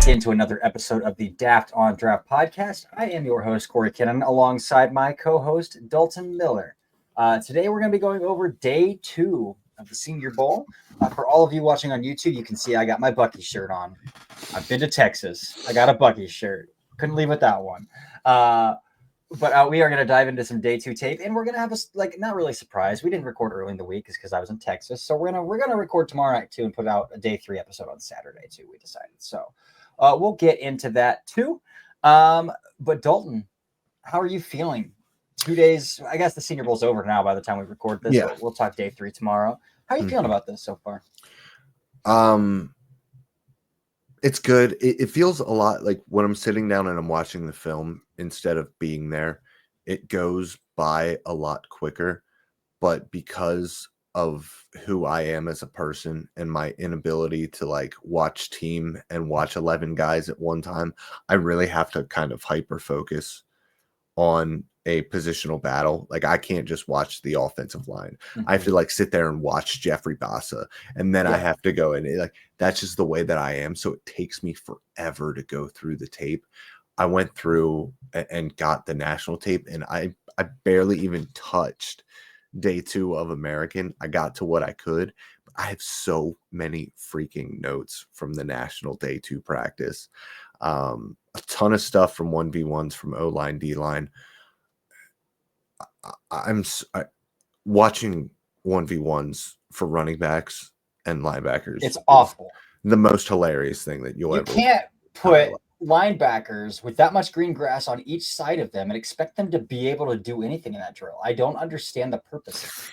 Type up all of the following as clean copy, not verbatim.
back into another episode of the Daft on Draft podcast. I am your host, Corey Kinnan, alongside my co-host, Dalton Miller. Today, we're going to be going over day 2 of the Senior Bowl. For all of you watching on YouTube, you can see I got my Bucky shirt on. I've been to Texas. I got a Bucky shirt. Couldn't leave without one. But we are going to dive into some day 2 tape, and we're going to have a not really surprise. We didn't record early in the week because I was in Texas, so we're gonna record tomorrow night too and put out a day 3 episode on Saturday too. We decided, so we'll get into that too. But Dalton, how are you feeling? 2 days. I guess the Senior Bowl's over now by the time we record this. Yeah. So we'll talk day 3 tomorrow. How are you feeling about this so far? It's good. It feels a lot like when I'm sitting down and I'm watching the film instead of being there, it goes by a lot quicker. But because of who I am as a person and my inability to like watch team and watch 11 guys at one time, I really have to kind of hyper focus on a positional battle. Like I can't just watch the offensive line. I have to like sit there and watch Jeffrey Bassa, and then I have to go and like that's just the way that I am. So it takes me forever to go through the tape. I went through and got the national tape, and I barely even touched day 2 of American. I got to what I could, but I have so many freaking notes from the national day 2 practice. A ton of stuff from 1v1s from O-line, D-line. I'm watching 1v1s for running backs and linebackers. It's awful. The most hilarious thing that you ever. Can't put linebackers with that much green grass on each side of them and expect them to be able to do anything in that drill. I don't understand the purpose of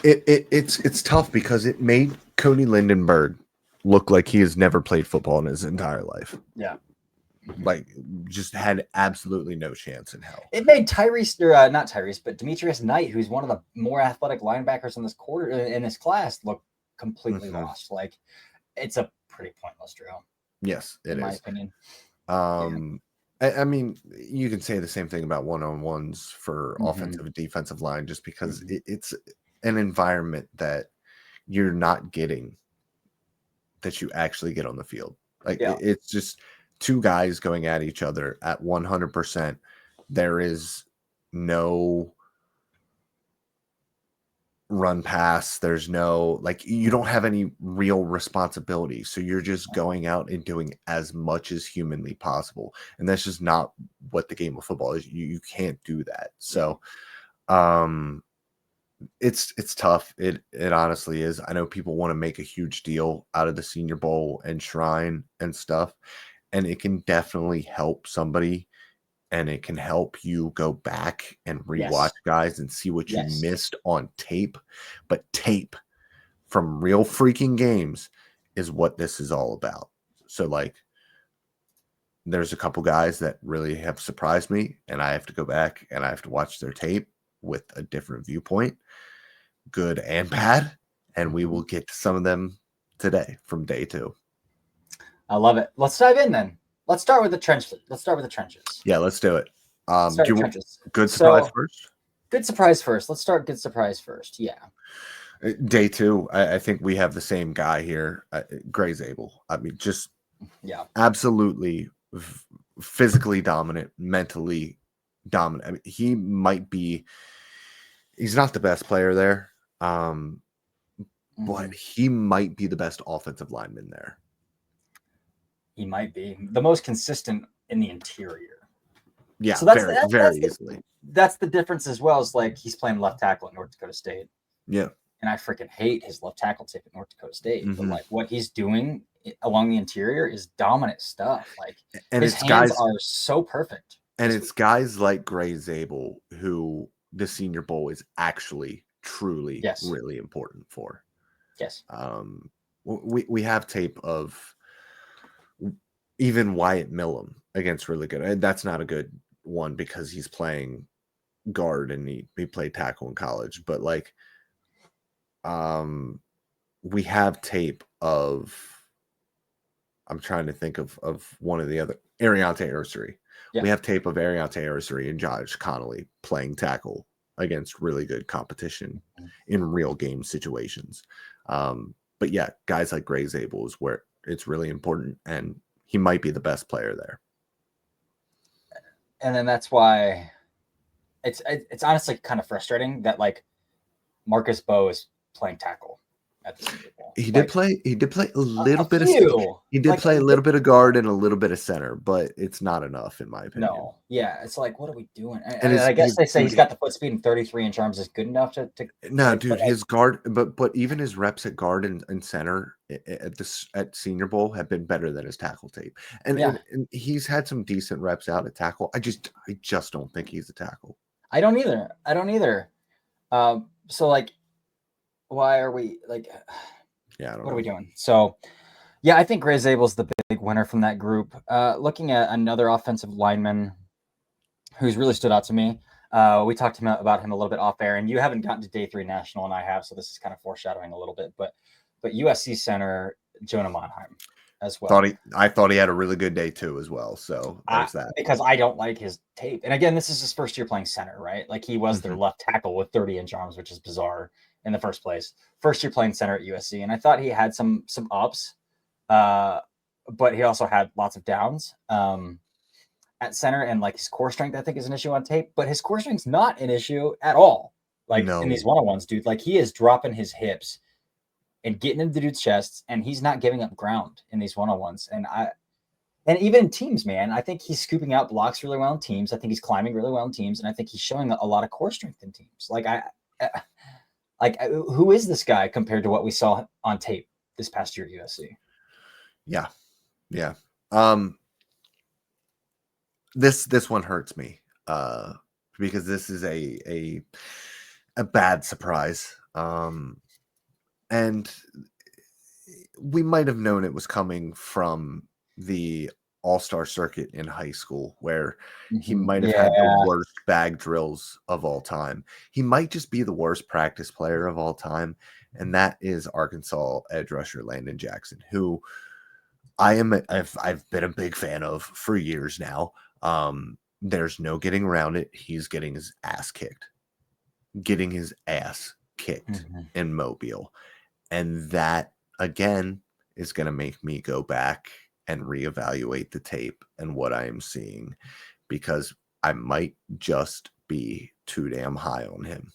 it. It's tough because it made Cody Lindenberg look like he has never played football in his entire life. Yeah. Like just had absolutely no chance in hell. It made not Tyrese, but Demetrius Knight, who's one of the more athletic linebackers in this class, look completely lost. Like it's a pretty pointless drill. Yes, it is. In my opinion. I mean, you can say the same thing about one-on-ones for offensive and defensive line, just because it's an environment that you're not getting that you actually get on the field. Like it's just 2 guys going at each other at 100%. There is no run pass. There's no, like, you don't have any real responsibility. So you're just going out and doing as much as humanly possible. And that's just not what the game of football is. You can't do that. So, it's tough. It honestly is. I know people want to make a huge deal out of the Senior Bowl and Shrine and stuff. And it can definitely help somebody, and it can help you go back and rewatch guys and see what you missed on tape. But tape from real freaking games is what this is all about. So, like, there's a couple guys that really have surprised me, and I have to go back and I have to watch their tape with a different viewpoint, good and bad. And we will get to some of them today from day 2. I love it. Let's dive in then. Let's start with the trenches. Yeah, let's do it. Do you want good surprise first? Good surprise first. Let's start good surprise first. Yeah. Day 2, I think we have the same guy here, Gray Zabel. I mean, just absolutely physically dominant, mentally dominant. I mean, he's not the best player there, but he might be the best offensive lineman there. He might be the most consistent in the interior. Yeah, so that's very easily. That's the difference as well. Is like he's playing left tackle at North Dakota State. Yeah, and I freaking hate his left tackle tape at North Dakota State. But like what he's doing along the interior is dominant stuff. Like and his hands are so perfect. And it's guys like Gray Zabel who the Senior Bowl is actually truly really important for. Yes. We have tape of even Wyatt Millum against really good. And that's not a good one because he's playing guard and he played tackle in college. But like, we have tape of, I'm trying to think of one of the other, Ariante Ursery. Yeah. We have tape of Ariante Ursery and Josh Connolly playing tackle against really good competition in real game situations. But yeah, guys like Gray Zabel is where it's really important, and he might be the best player there. And then that's why it's honestly kind of frustrating that like Marcus Bowe is playing tackle at the Senior Bowl. He Like, did play a little bit of he did play a little bit of guard and a little bit of center, but it's not enough in my opinion. No, yeah, it's like, what are we doing? And I guess they say dude, he's got the foot speed and 33-inch arms is good enough to no, like, dude, his guard, but even his reps at guard and center at Senior Bowl have been better than his tackle tape, and, yeah. and he's had some decent reps out at tackle. I just don't think he's a tackle. I don't either. So like, why are we like? Yeah, I don't what know. are we doing? So, yeah, I think Gray Zabel's the big winner from that group. Looking at another offensive lineman who's really stood out to me. We talked about him a little bit off air, and you haven't gotten to day 3 national, and I have, so this is kind of foreshadowing a little bit. But USC center Jonah Monheim as well. I thought he had a really good day too as well. So there's that. Because I don't like his tape, and again, this is his first year playing center, right? Like he was their left tackle with 30-inch arms, which is bizarre in the first place. First year playing center at USC, and I thought he had some ups, but he also had lots of downs. At center, and like his core strength, I think, is an issue on tape, but his core strength's not an issue at all. Like in these one-on-ones, dude, like he is dropping his hips and getting into the dude's chests, and he's not giving up ground in these one-on-ones. And even in teams, man, I think he's scooping out blocks really well in teams. I think he's climbing really well in teams, and I think he's showing a lot of core strength in teams. Who is this guy compared to what we saw on tape this past year at USC? Yeah. This one hurts me because this is a bad surprise, and we might have known it was coming from the all-star circuit in high school, where he might have had the worst bag drills of all time. He might just be the worst practice player of all time, and that is Arkansas edge rusher Landon Jackson, who I've been a big fan of for years now. There's no getting around it. He's getting his ass kicked in Mobile. And that again is going to make me go back and reevaluate the tape and what I am seeing, because I might just be too damn high on him.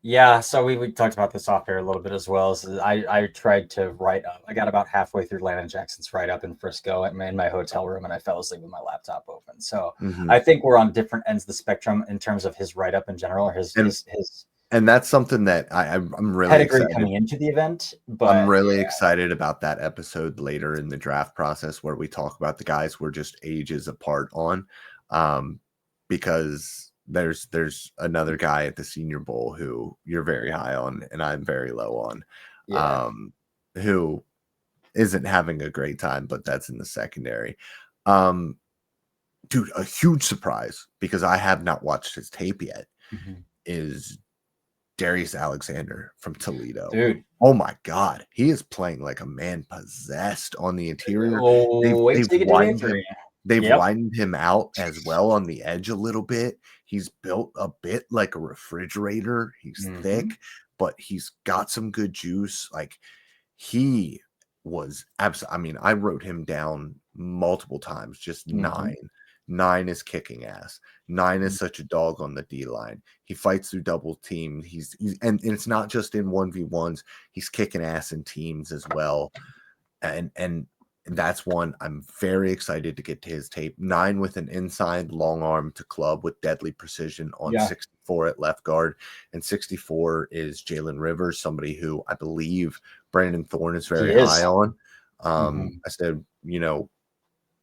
Yeah, so we talked about this off air a little bit as well. So I tried to write up. I got about halfway through Landon Jackson's write up in Frisco in my hotel room, and I fell asleep with my laptop open. So I think we're on different ends of the spectrum in terms of his write up in general, or his and that's something that I'm really pedigree coming into the event. But I'm really excited about that episode later in the draft process, where we talk about the guys we're just ages apart on, because there's another guy at the Senior Bowl who you're very high on and I'm very low on, who isn't having a great time, but that's in the secondary. Dude, a huge surprise, because I have not watched his tape yet, is Darius Alexander from Toledo. Dude. Oh my God. He is playing like a man possessed on the interior. They've widened him out as well on the edge a little bit. He's built a bit like a refrigerator. He's thick, but he's got some good juice. Like, he was absolutely, I mean, I wrote him down multiple times, just 9. 9 is kicking ass. 9 is such a dog on the D line. He fights through double team. He's and it's not just in 1v1s. He's kicking ass in teams as well. And that's one I'm very excited to get to his tape. 9 with an inside long arm to club with deadly precision on 64 at left guard. And 64 is Jalen Rivers, somebody who I believe Brandon Thorne is very high on. I said,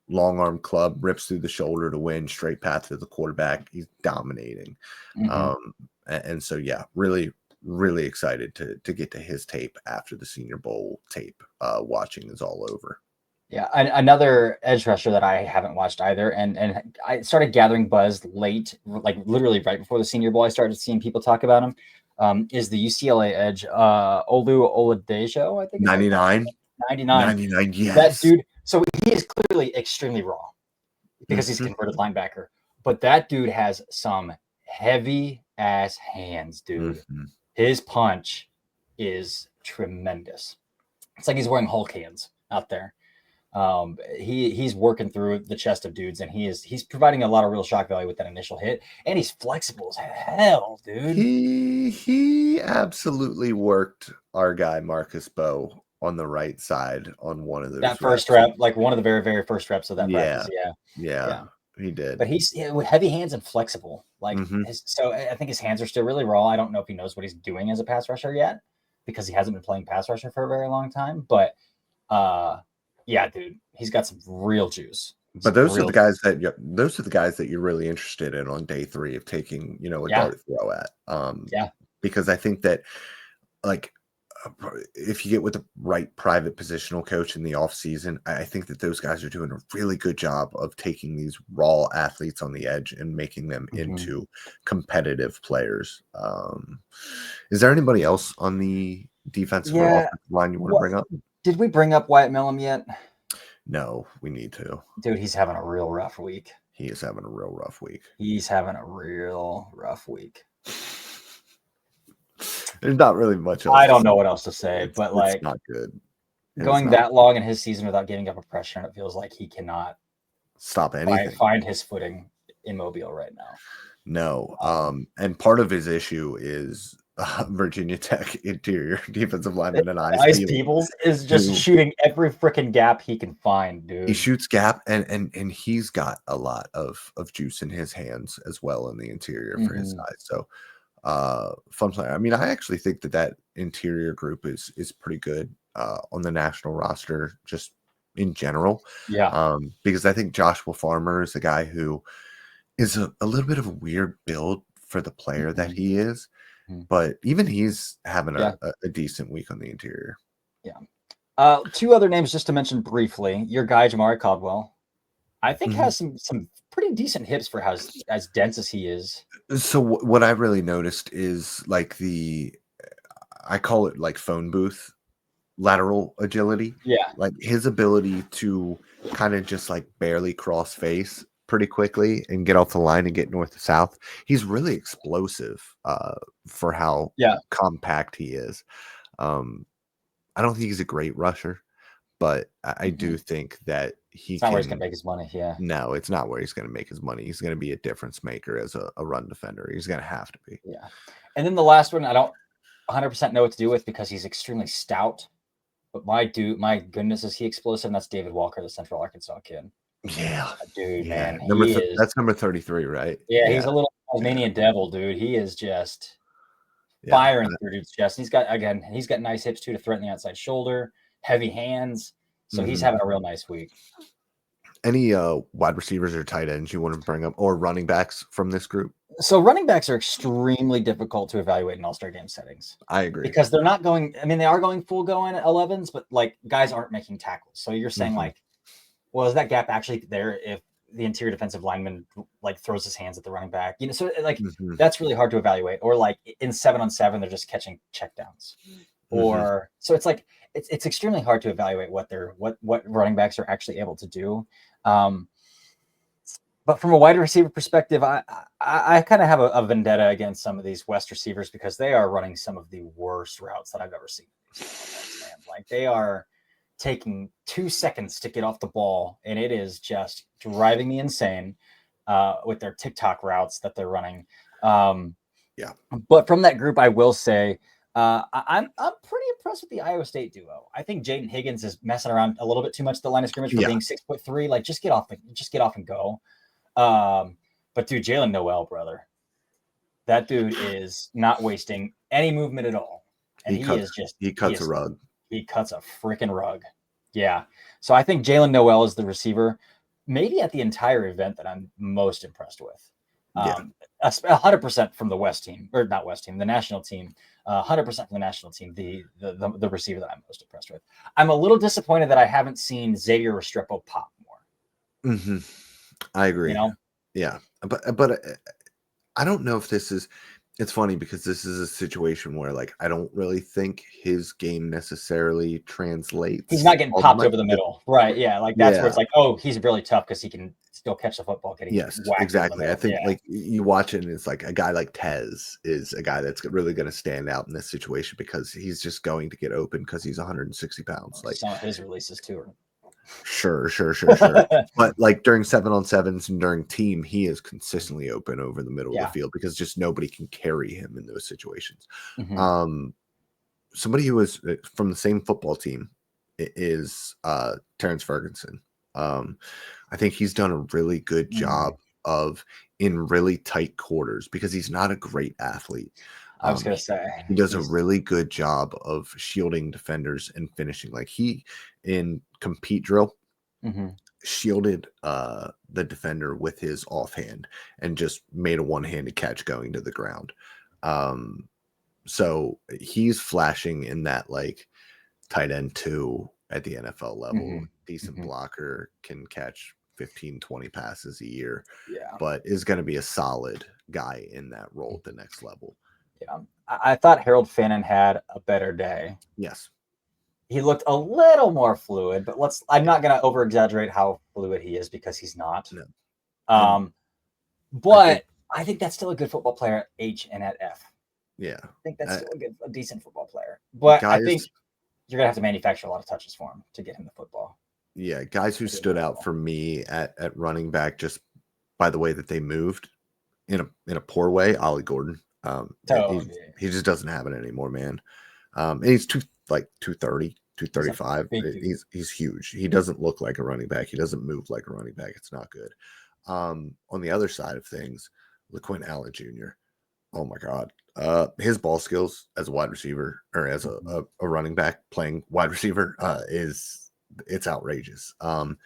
long arm club, rips through the shoulder to win, straight path to the quarterback. He's dominating. And so, yeah, really, really excited to get to his tape after the Senior Bowl tape watching is all over. Yeah, another edge rusher that I haven't watched either, and I started gathering buzz late, like literally right before the Senior Bowl. I started seeing people talk about him. Is the UCLA edge Olu Oladejo? I think 99. 99. Yes, that dude. So he is clearly extremely raw because he's converted linebacker, but that dude has some heavy ass hands, dude. His punch is tremendous. It's like he's wearing Hulk hands out there. He's working through the chest of dudes, and he's providing a lot of real shock value with that initial hit, and he's flexible as hell, dude. He absolutely worked our guy Marcus Bow on the right side on one of those That first reps. rep, like one of the very, very first reps of that practice. Yeah, he did. But he's with heavy hands and flexible. Like so I think his hands are still really raw. I don't know if he knows what he's doing as a pass rusher yet because he hasn't been playing pass rusher for a very long time. But yeah, dude, he's got some real juice. But those are the guys that you're really interested in on day 3 of taking, a dart throw at. Because I think that like if you get with the right private positional coach in the off season, I think that those guys are doing a really good job of taking these raw athletes on the edge and making them into competitive players. Is there anybody else on the defensive or offensive line you want to bring up? Did we bring up Wyatt Millum yet? No, we need to. Dude, he's having a real rough week. He is having a real rough week. He's having a real rough week. There's not really much else. I don't know what else to say, but like, it's not good. Going that long in his season without giving up a pressure, and it feels like he cannot stop anything. Find his footing in Mobile right now. No. And part of his issue is Virginia Tech interior defensive lineman and Ice Peebles is just shooting every freaking gap he can find, dude. He shoots gap, and he's got a lot of juice in his hands as well in the interior for his size. So fun player. I mean, I actually think that interior group is pretty good on the national roster, just in general. Because I think Joshua Farmer is a guy who is a little bit of a weird build for the player that he is, but even he's having a decent week on the interior. Two other names just to mention briefly. Your guy Jamari Caldwell, I think has some pretty decent hips for as dense as he is. So what I really noticed is like I call it like phone booth lateral agility. Like his ability to kind of just like barely cross face pretty quickly and get off the line and get north to south. He's really explosive for how compact he is. I don't think he's a great rusher, but I do think that it's not where he's going to make his money. No, it's not where he's going to make his money. He's going to be a difference maker as a run defender. He's going to have to be. And then the last one, I don't 100% know what to do with because he's extremely stout. But my goodness, is he explosive? And that's David Walker, the Central Arkansas kid. Dude, man. That's number 33, right? He's a little Tasmanian devil, dude. He is just firing through dude's chest. He's got nice hips too to threaten the outside shoulder, heavy hands. So he's having a real nice week. Any wide receivers or tight ends you want to bring up, or running backs from this group? So running backs are extremely difficult to evaluate in all-star game settings. I agree. Because they're not going, I mean, they are going full going at 11s, but like guys aren't making tackles. So you're saying like, well, is that gap actually there if the interior defensive lineman like throws his hands at the running back? So like that's really hard to evaluate. Or like in 7-on-7, they're just catching checkdowns. Or so it's like it's extremely hard to evaluate what running backs are actually able to do. But from a wide receiver perspective, I kind of have a vendetta against some of these West receivers because they are running some of the worst routes that I've ever seen. Like they are taking 2 seconds to get off the ball, and it is just driving me insane with their TikTok routes that they're running. But from that group, I will say I'm pretty impressed with the Iowa State duo. I think Jaden Higgins is messing around a little bit too much at the line of scrimmage for being 6'3". Like just get off and go. But dude, Jalen Noel, brother, that dude is not wasting any movement at all. And he cuts a rug. He cuts a freaking rug. Yeah. So I think Jalen Noel is the receiver, maybe at the entire event that I'm most impressed with. 100% from the West team, or not West team, the national team. 100% from the national team, the receiver that I'm most impressed with. I'm a little disappointed that I haven't seen Xavier Restrepo pop more. I agree. Yeah, but I don't know if this is. It's funny because this is a situation where like I don't really think his game necessarily translates. He's not getting popped over the middle, right? Yeah, like that's where it's like, oh, he's really tough because he can still catch the football. Exactly. I think like you watch it and it's like a guy like Tez is a guy that's really going to stand out in this situation because he's just going to get open because he's 160 pounds. Like some of his releases too. Sure. But like during 7-on-7s and during team, he is consistently open over the middle of Yeah. the field because just nobody can carry him in those situations. Mhm. Somebody who was from the same football team is Terrence Ferguson. I think he's done a really good job of in really tight quarters because he's not a great athlete. I was gonna say He does a he's really good job of shielding defenders and finishing. Like he in compete drill Mhm. shielded the defender with his offhand and just made a one-handed catch going to the ground. Um, so he's flashing in that like tight end 2 at the NFL level. Mhm. Decent Mhm. blocker, can catch 15, 20 passes a year, Yeah. but is going to be a solid guy in that role at the next level. Yeah. I thought Harold Fannin had a better day. Yes. He looked a little more fluid, but I'm not going to over exaggerate how fluid he is because he's not. No. And Um, but I think that's still a good football player at H and at F. yeah. I think that's still a decent football player. But I think Guys, you're going to have to manufacture a lot of touches for him to get him the football. yeah, guys who stood out for me at running back just by the way that they moved in a poor way, Ollie Gordon. He just doesn't have it anymore, man. And he's 230, 235. He's huge. He doesn't look like a running back. He doesn't move like a running back. It's not good. On the other side of things, LaQuint Allen Jr. Oh my God. His ball skills as a wide receiver or as a running back playing wide receiver it's outrageous. And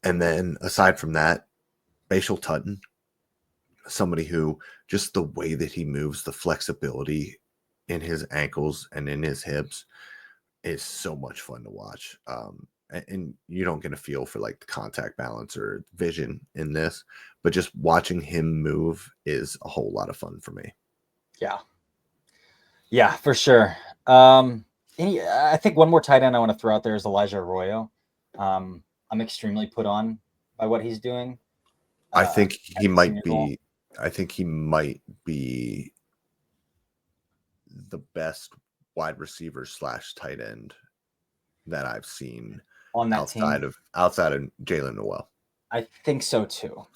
then aside from that, Bashal Tutton, somebody who just the way that he moves, the flexibility in his ankles and in his hips is so much fun to watch. And you don't get a feel for like the contact balance or vision in this, but just watching him move is a whole lot of fun for me. Yeah, for sure. I think one more tight end I want to throw out there is Elijah Arroyo. I'm extremely put on by what he's doing. I think he might be. I think he might be the best wide receiver / tight end that I've seen on that outside team. of Jalen Noel. I think so too.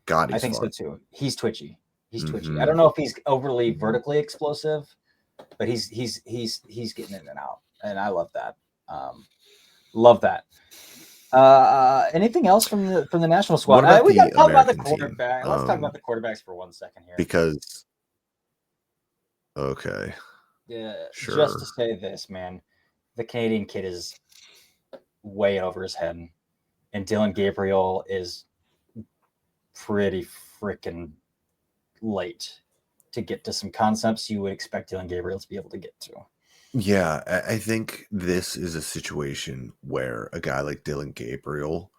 God, I think fun. so too. He's twitchy. Twitchy. I don't know if he's overly vertically explosive, but he's getting in and out, and I love that. Love that. Anything else from the national squad? What about We got to the talk about the American team? quarterback. Let's talk about the quarterbacks for 1 second here. Because okay, sure. Just to say this, man, the Canadian kid is way over his head, and Dylan Gabriel is pretty freaking late to get to some concepts you would expect Dylan Gabriel to be able to get to. Yeah, I think this is a situation where a guy like Dylan Gabriel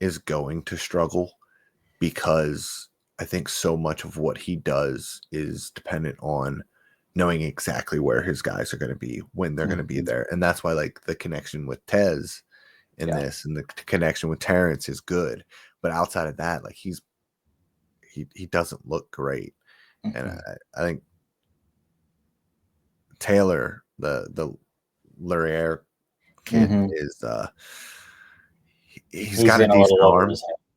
is going to struggle because I think so much of what he does is dependent on knowing exactly where his guys are going to be when they're going to be there. And that's why like the connection with Tez in this and the connection with Terrence is good. But outside of that, like he doesn't look great. And I think Taylor, the Laurier kid is he's got a decent arm.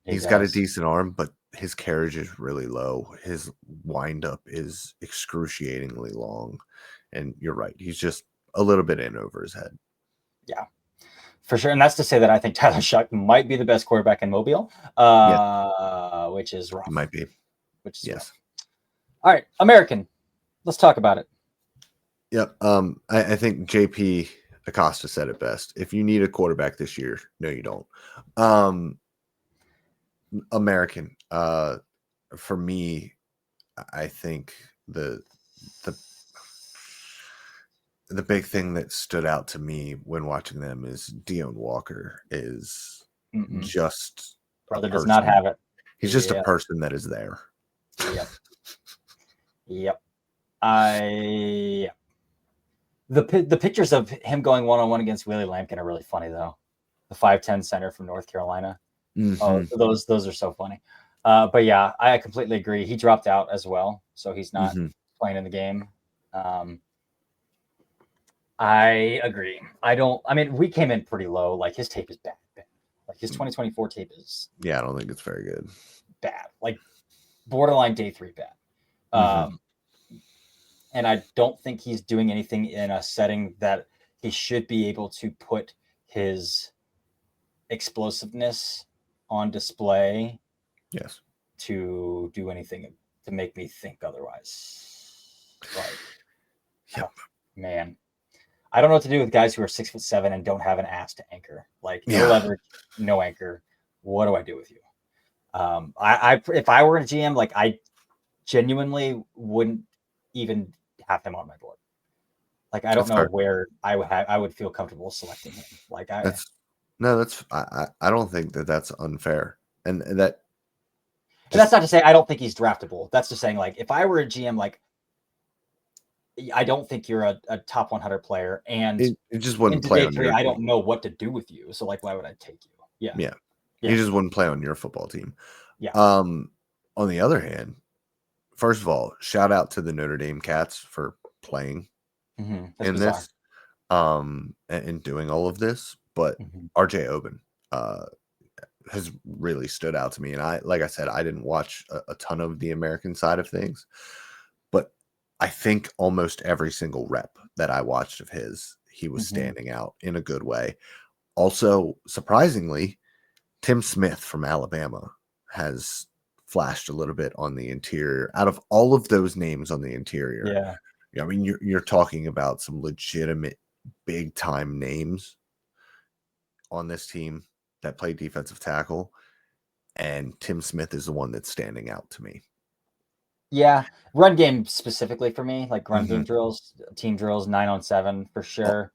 He's got a decent arm, but his carriage is really low. His windup is excruciatingly long. And you're right. He's just a little bit in over his head. Yeah, for sure. And that's to say that I think Tyler Shuck might be the best quarterback in Mobile, which is rough. He might be. Which is rough. All right, American. Let's talk about it. Yep. I think JP Acosta said it best. If you need a quarterback this year, no, you don't. American. For me, I think the big thing that stood out to me when watching them is Dion Walker is just brother does not have it. He's just a person that is there. Yep. The pictures of him going one-on-one against Willie Lampkin are really funny though. The 5'10" center from North Carolina. Oh, those are so funny. But yeah, I completely agree. He dropped out as well, so he's not playing in the game. I agree. I mean, we came in pretty low. Like his tape is bad. His 2024 tape is I don't think it's very good. bad, like borderline day 3 bad. Mhm. And I don't think he's doing anything in a setting that he should be able to put his explosiveness on display Yes. to do anything to make me think otherwise. Like, Yep. Man, I don't know what to do with guys who are 6'7" and don't have an ass to anchor. Like, no Yeah. leverage, no anchor. What do I do with you? If I were a GM, like, I genuinely wouldn't even have him on my board. Like, I don't That's know fair. where I would feel comfortable selecting him. Like, That's I don't think that that's unfair, and that and that's not to say I don't think he's draftable. That's just saying, like, if I were a GM, like, I don't think you're a top 100 player, and it just wouldn't into play day on 3, your I team. don't know what to do with you. So, like, why would I take you? Yeah, Yeah. he just wouldn't play on your football team. Yeah. On the other hand, first of all, shout out to the Notre Dame Cats for playing That's in bizarre. this, and doing all of this. But RJ Oben has really stood out to me, and like I said, I didn't watch a ton of the American side of things, but I think almost every single rep that I watched of his, he was standing out in a good way. Also, surprisingly, Tim Smith from Alabama has flashed a little bit on the interior. Out of all of those names on the interior, I mean, you're talking about some legitimate big time names on this team that play defensive tackle, and Tim Smith is the one that's standing out to me. Yeah, run game specifically for me, like run game drills, team drills, 9-on-7 for sure.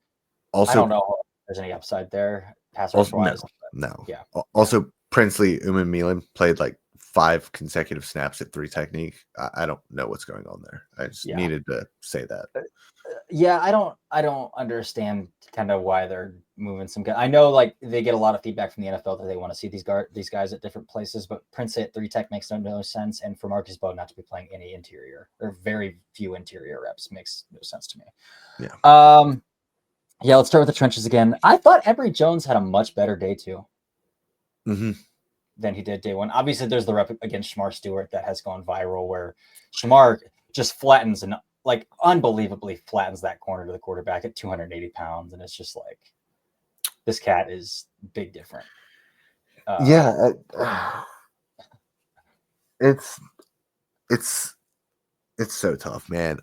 Also, I don't know if there's any upside there, pass rush wise. No. Yeah. Also, Princely Uman played like 5 consecutive snaps at 3 technique. I don't know what's going on there. I just needed to say that. Yeah, I don't understand kind of why they're moving some guys. I know, like, they get a lot of feedback from the NFL that they want to see these guys at different places, but Prince at 3 tech makes no sense, and for Marcus Bowe not to be playing any interior or very few interior reps makes no sense to me. Yeah, let's start with the trenches again. I thought Emory Jones had a much better day 2 than he did day 1. Obviously, there's the rep against Shamar Stewart that has gone viral where Shamar just flattens and like unbelievably flattens that corner to the quarterback at 280 pounds. And it's just like, this cat is big different. It's so tough, man.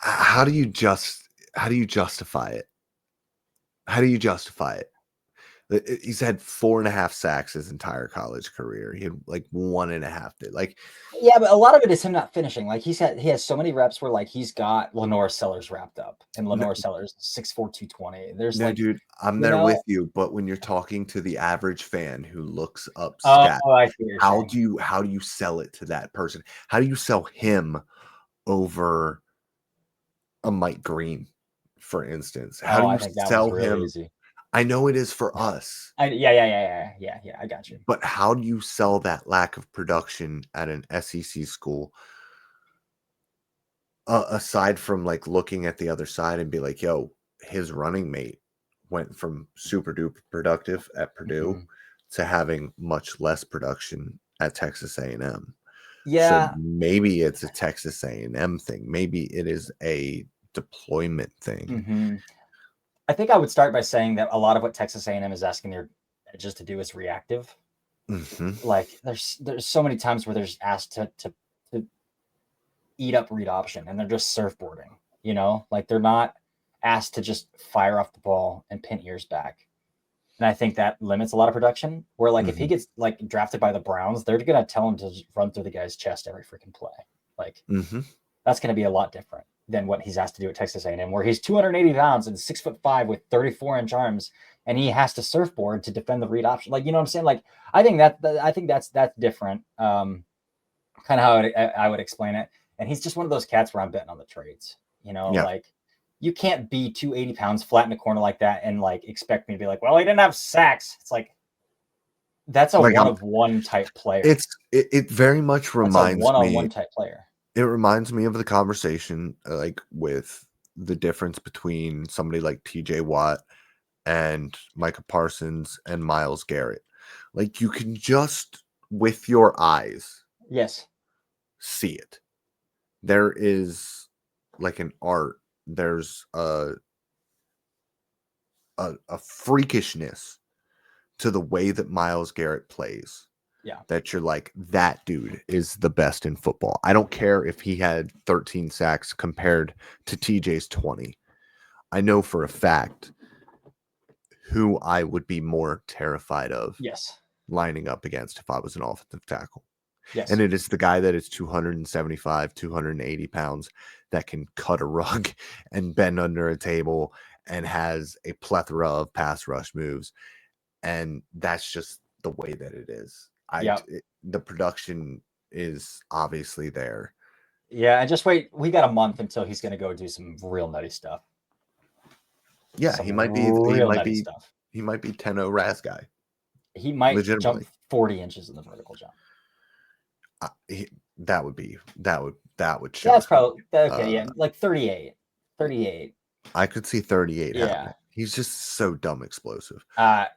How do you justify it? How do you justify it? He's had 4.5 sacks his entire college career. He had like 1.5. Like, yeah, but a lot of it is him not finishing. Like, he has so many reps where like he's got Lenore Sellers wrapped up, and Lenore Sellers 6'4", 220. There's like, dude, I'm there with you. But when you're talking to the average fan who looks up stats, how do you sell it to that person? How do you sell him over a Mike Green, for instance? How do you sell him? Easy. I know it is for us. Yeah. I got you. But how do you sell that lack of production at an SEC school? Aside from like looking at the other side and be like, yo, his running mate went from super duper productive at Purdue to having much less production at Texas A&M. Yeah. So maybe it's a Texas A&M thing. Maybe it is a deployment thing. I think I would start by saying that a lot of what Texas A&M is asking their edges to do is reactive. Like, there's so many times where they're just asked to eat up read option, and they're just surfboarding, you know, like they're not asked to just fire off the ball and pin ears back. And I think that limits a lot of production, where like if he gets like drafted by the Browns, they're going to tell him to run through the guy's chest every freaking play. Like, that's going to be a lot different than what he's asked to do at Texas A&M, where he's 280 pounds and 6'5" with 34-inch arms, and he has to surfboard to defend the read option. Like, you know what I'm saying? Like, I think that's different. Kind of how I would explain it. And he's just one of those cats where I'm betting on the trades. You know, like, you can't be 280 pounds flat in a corner like that and like expect me to be like, well, he didn't have sacks. It's like, that's a one-of-one type player. It very much reminds me one-on-one type player. It reminds me of the conversation like with the difference between somebody like TJ Watt and Micah Parsons and Myles Garrett. Like, you can just, with your eyes, Yes. see it. There is like an art. There's a freakishness to the way that Myles Garrett plays. Yeah. That you're like, that dude is the best in football. I don't care if he had 13 sacks compared to TJ's 20. I know for a fact who I would be more terrified of Yes. lining up against if I was an offensive tackle. Yes. And it is the guy that is 275, 280 pounds that can cut a rug and bend under a table and has a plethora of pass rush moves. And that's just the way that it is. The production is obviously there. Yeah, and just wait. We got a month until he's going to go do some real nutty stuff. Yeah, some he might be stuff. He might be 10-0 Raz guy. He might jump 40 inches in the vertical jump. That would shock. That's probably okay. Yeah, like 38. I could see 38 Yeah. happening. He's just so dumb explosive. Yeah.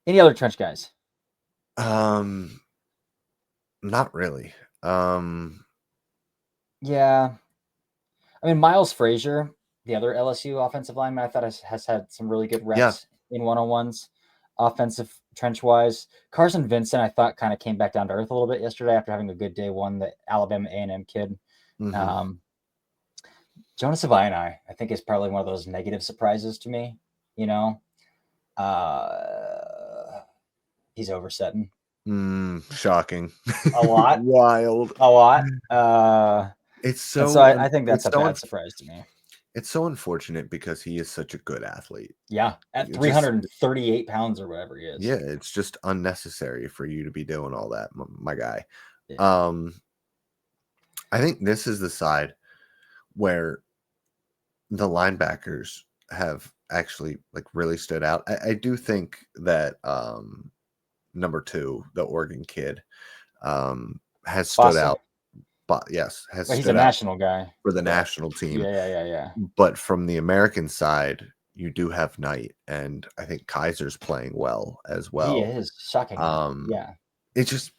Any other trench guys? Not really. Yeah. I mean, Miles Frazier, the other LSU offensive lineman, I thought has had some really good reps in one-on-ones, offensive trench-wise. Carson Vincent, I thought, kind of came back down to earth a little bit yesterday after having a good day one, the Alabama A&M kid. Mm-hmm. Jonas Savaiinai, I think, is probably one of those negative surprises to me. He's oversetting. Shocking. A lot. Wild. A lot. It's so. So I think that's a bad surprise to me. It's so unfortunate because he is such a good athlete. Yeah, at 338 pounds or whatever he is. Yeah, it's just unnecessary for you to be doing all that, my guy. Yeah. I think this is the side where the linebackers have actually like really stood out. I do think that number 2, the Oregon kid, has stood out. But yes, he's a national guy for the national team. Yeah. But from the American side, you do have Knight, and I think Kaiser's playing well as well. He is shocking. Yeah, it's just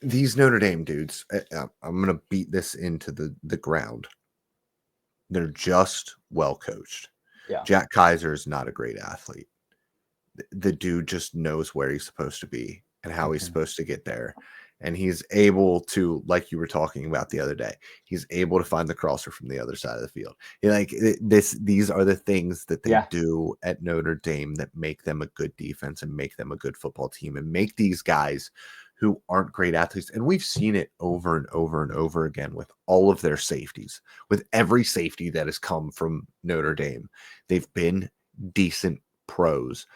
these Notre Dame dudes. I'm gonna beat this into the ground. They're just well coached. Yeah, Jack Kaiser is not a great athlete. The dude just knows where he's supposed to be and how he's supposed to get there. And he's able to, like you were talking about the other day, he's able to find the crosser from the other side of the field. These are the things that they do at Notre Dame that make them a good defense and make them a good football team and make these guys who aren't great athletes. And we've seen it over and over and over again with all of their safeties, with every safety that has come from Notre Dame. They've been decent pros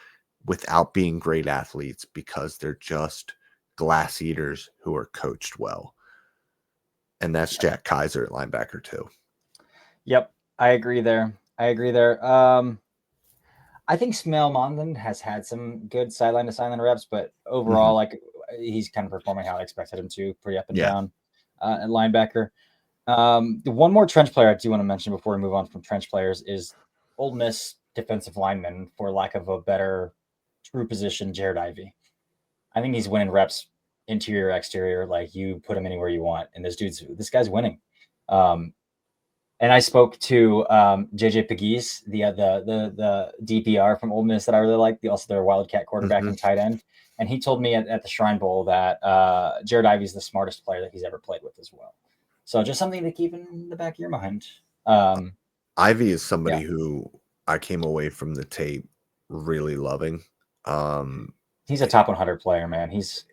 without being great athletes because they're just glass eaters who are coached well. And that's Jack Kaiser at linebacker too. Yep. I agree there. I think Smail Mondon has had some good sideline to sideline reps, but overall, like he's kind of performing how I expected him to, pretty up and down at linebacker. The one more trench player I do want to mention before we move on from trench players is Ole Miss defensive lineman, for lack of a better true position, Jared Ivey. I think he's winning reps, interior, exterior. Like, you put him anywhere you want, and this guy's winning. And I spoke to JJ Pegues, the DPR from Ole Miss that I really like, also their Wildcat quarterback and tight end. And he told me at the Shrine Bowl that Jared Ivey's the smartest player that he's ever played with as well. So just something to keep in the back of your mind. Ivey is somebody who I came away from the tape really loving. He's a top 100 player, man. His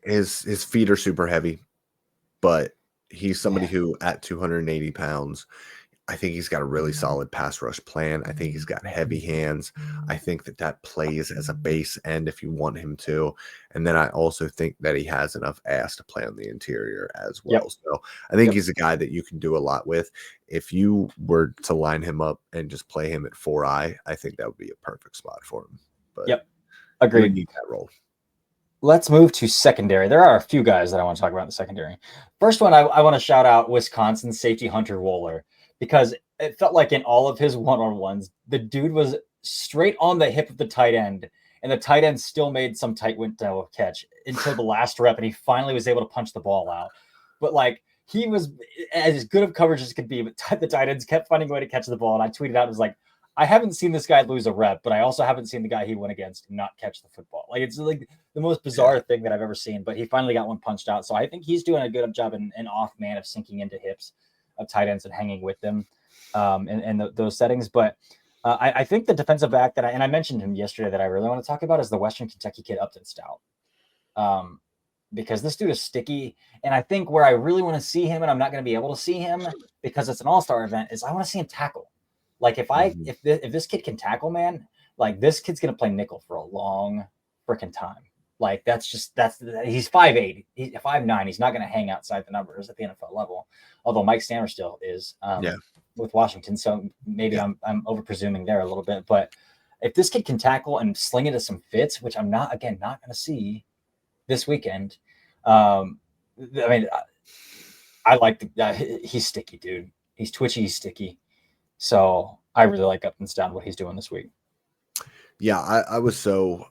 feet are super heavy, but he's somebody who at 280 pounds, I think he's got a really solid pass rush plan. I think he's got heavy hands. I think that plays as a base end if you want him to. And then I also think that he has enough ass to play on the interior as well. So I think he's a guy that you can do a lot with. If you were to line him up and just play him at 4i, I think that would be a perfect spot for him. But agreed. You need that role. Let's move to secondary. There are a few guys that I want to talk about in the secondary. First one, I want to shout out Wisconsin safety Hunter Wohler, because it felt like in all of his one-on-ones, the dude was straight on the hip of the tight end, and the tight end still made some tight window catch until the last rep, and he finally was able to punch the ball out. But like he was as good of coverage as could be, but the tight ends kept finding a way to catch the ball. And I tweeted out, it was like, I haven't seen this guy lose a rep, but I also haven't seen the guy he went against not catch the football. Like it's like the most bizarre thing that I've ever seen, but he finally got one punched out. So I think he's doing a good job in off man of sinking into hips of tight ends and hanging with them in those settings. But I think the defensive back that I mentioned him yesterday that I really want to talk about is the Western Kentucky kid Upton Stout. Because this dude is sticky. And I think where I really want to see him, and I'm not going to be able to see him because it's an all-star event, is I want to see him tackle. Like if this kid can tackle, man, like this kid's going to play nickel for a long freaking time. Like that's he's 5'8", he's 5'9". He's not going to hang outside the numbers at the NFL level. Although Mike Stanner still is with Washington. So maybe I'm over presuming there a little bit, but if this kid can tackle and sling into some fits, which I'm not going to see this weekend. I mean, I like he's sticky, dude. He's twitchy, he's sticky. So I really like Upton Stout, what he's doing this week. Yeah, I was so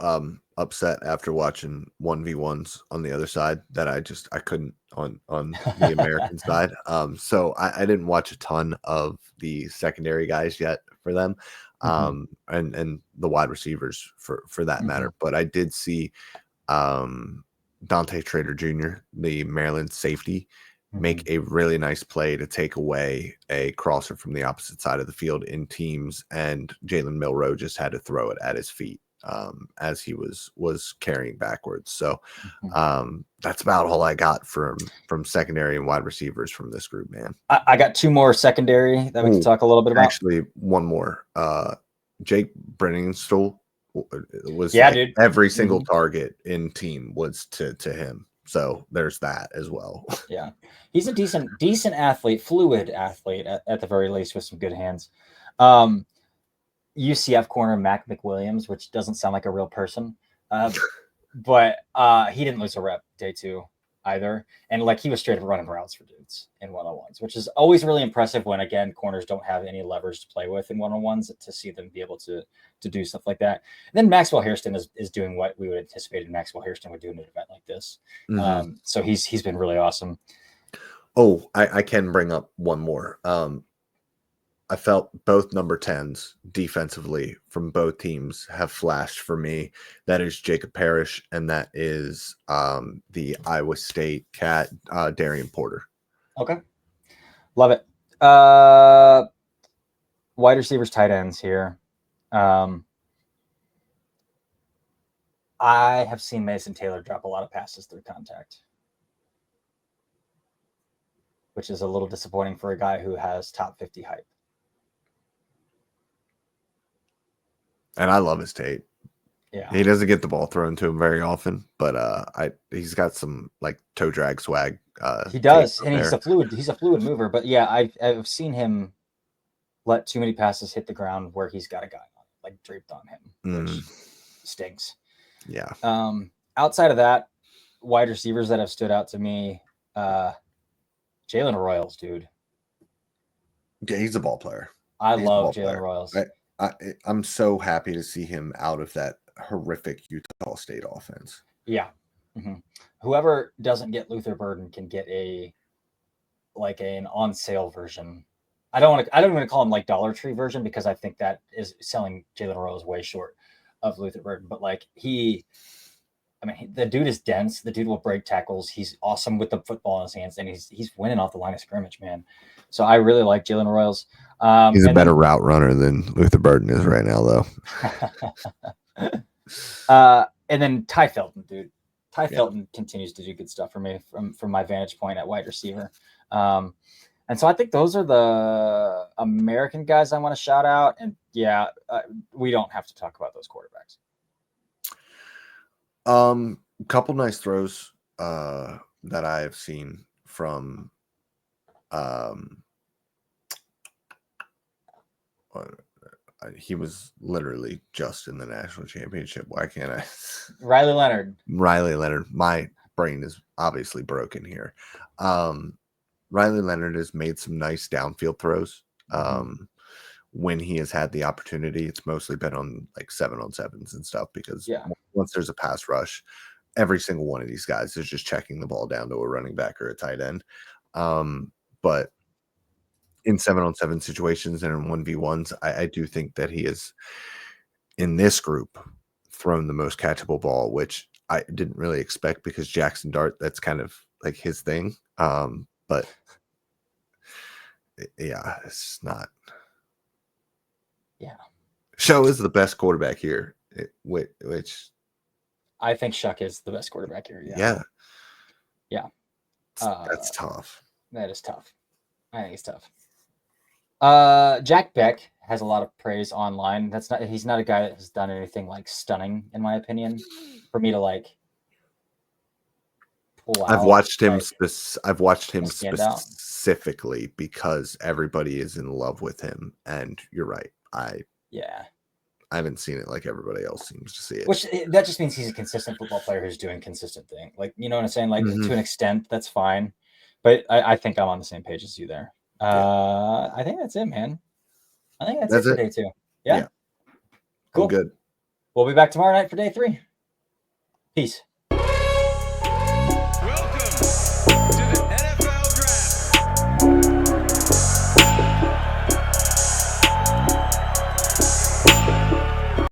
upset after watching 1v1s on the other side that I couldn't on the American side. So I didn't watch a ton of the secondary guys yet for them. And the wide receivers for that matter. But I did see Dante Trader Jr., the Maryland safety, make a really nice play to take away a crosser from the opposite side of the field in teams, and Jalen Milroe just had to throw it at his feet as he was carrying backwards. So that's about all I got from secondary and wide receivers from this group, man. I got two more secondary that we can talk a little bit about. Actually, one more. Jake Brenningstool was dude. Every single target in team was to him. So there's that as well. Yeah. He's a decent athlete, fluid athlete at the very least with some good hands. UCF corner Mac McWilliams, which doesn't sound like a real person. But he didn't lose a rep day 2 either. And like he was straight up running routes for dudes in one-on-ones, which is always really impressive when, again, corners don't have any levers to play with in one-on-ones, to see them be able to do stuff like that. And then Maxwell Hairston is doing what we would anticipate Maxwell Hairston would do in an event like this. So he's been really awesome. Oh, I can bring up one more. I felt both number 10s defensively from both teams have flashed for me. That is Jacob Parrish, and that is the Iowa State cat, Darian Porter. Okay. Love it. Wide receivers, tight ends here. I have seen Mason Taylor drop a lot of passes through contact, which is a little disappointing for a guy who has top 50 hype. And I love his tape. Yeah, he doesn't get the ball thrown to him very often, but he's got some like toe drag swag. He does, and he's a fluid mover. But yeah, I've seen him let too many passes hit the ground where he's got a guy like draped on him, which stinks. Yeah. Outside of that, wide receivers that have stood out to me, Jalen Royals, dude. Yeah, he's a ball player. I love Jalen Royals. I'm so happy to see him out of that horrific Utah State offense. Yeah. Whoever doesn't get Luther Burden can get an on sale version. I don't want to call him like Dollar Tree version, because I think that is selling Jalen Royals way short of Luther Burden. But like the dude is dense. The dude will break tackles. He's awesome with the football in his hands, and he's winning off the line of scrimmage, man. So I really like Jalen Royals. He's a better route runner than Luther Burden is right now, though. And then Ty Felton, dude. Felton continues to do good stuff for me from my vantage point at wide receiver. And so I think those are the American guys I want to shout out. And we don't have to talk about those quarterbacks. A couple nice throws that I have seen from he was literally just in the national championship. Why can't I? Riley Leonard. My brain is obviously broken here. Riley Leonard has made some nice downfield throws When he has had the opportunity, it's mostly been on like 7-on-7s and stuff, because Yeah. once there's a pass rush, every single one of these guys is just checking the ball down to a running back or a tight end. But in 7-on-7 situations and in 1v1s, I do think that he is, in this group, thrown the most catchable ball, which I didn't really expect, because Jackson Dart, that's kind of like his thing. But yeah, it's not. Yeah. Show is the best quarterback here, which I think Shuck is the best quarterback here. yeah. Yeah. That's tough. That is tough. I think it's tough. Jack Beck has a lot of praise online. He's not a guy that has done anything like stunning, in my opinion, for me to like pull out. I've watched him like, standout. specifically because everybody is in love with him, and you're right. I haven't seen it like everybody else seems to see it. Which that just means he's a consistent football player who's doing consistent thing. Like, you know what I'm saying? Like, to an extent, that's fine. But I think I'm on the same page as you there. I think that's it, man. I think that's it for day 2. Yeah. Cool. I'm good. We'll be back tomorrow night for day 3. Peace.